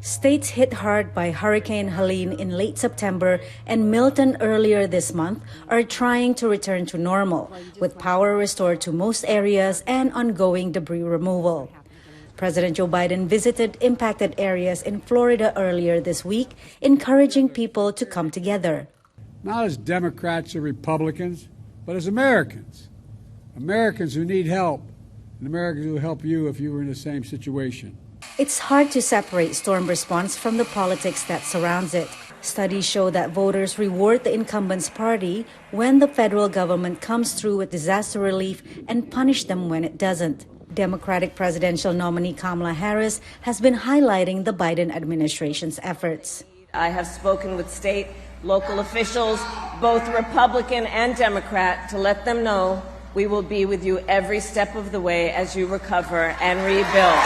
States hit hard by Hurricane Helene in late September and Milton earlier this month are trying to return to normal, with power restored to most areas and ongoing debris removal. President Joe Biden visited impacted areas in Florida earlier this week, encouraging people to come together. Not as Democrats or Republicans, but as Americans. Americans who need help, and Americans who will help you if you were in the same situation. It's hard to separate storm response from the politics that surrounds it. Studies show that voters reward the incumbent's party when the federal government comes through with disaster relief and punish them when it doesn't. Democratic presidential nominee Kamala Harris has been highlighting the Biden administration's efforts. I have spoken with state, local officials, both Republican and Democrat, to let them know we will be with you every step of the way as you recover and rebuild.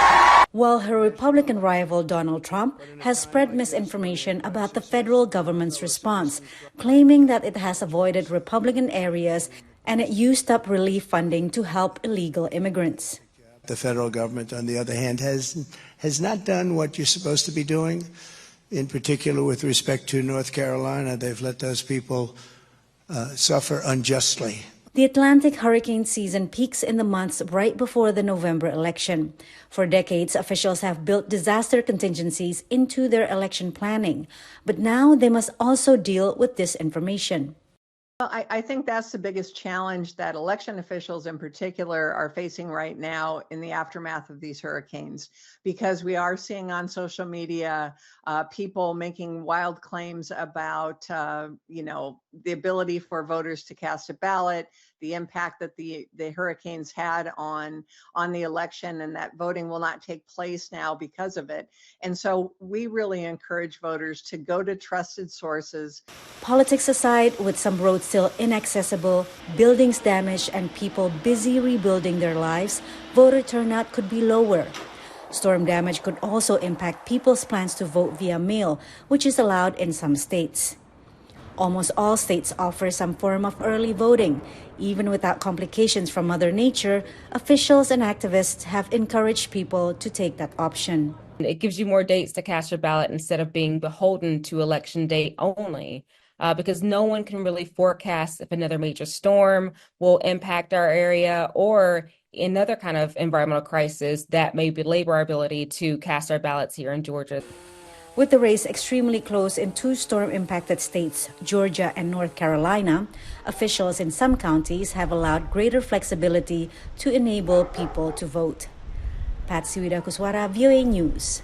While her Republican rival Donald Trump has spread misinformation about the federal government's response, claiming that it has avoided Republican areas and it used up relief funding to help illegal immigrants. The federal government, on the other hand, has not done what you're supposed to be doing. In particular, with respect to North Carolina, they've let those people suffer unjustly. The Atlantic hurricane season peaks in the months right before the November election. For decades, officials have built disaster contingencies into their election planning, but now they must also deal with disinformation. Well, I think that's the biggest challenge that election officials in particular are facing right now in the aftermath of these hurricanes, because we are seeing on social media people making wild claims about, the ability for voters to cast a ballot, the impact that the hurricanes had on the election, and that voting will not take place now because of it. And so we really encourage voters to go to trusted sources. Politics aside, with some roads still inaccessible, buildings damaged, and people busy rebuilding their lives, voter turnout could be lower. Storm damage could also impact people's plans to vote via mail, which is allowed in some states. Almost all states offer some form of early voting. Even without complications from Mother Nature, officials and activists have encouraged people to take that option. It gives you more dates to cast your ballot instead of being beholden to election day only, because no one can really forecast if another major storm will impact our area or another kind of environmental crisis that may belabor our ability to cast our ballots here in Georgia. With the race extremely close in two storm-impacted states, Georgia and North Carolina, officials in some counties have allowed greater flexibility to enable people to vote. Patsy, Widakuswara, VOA News.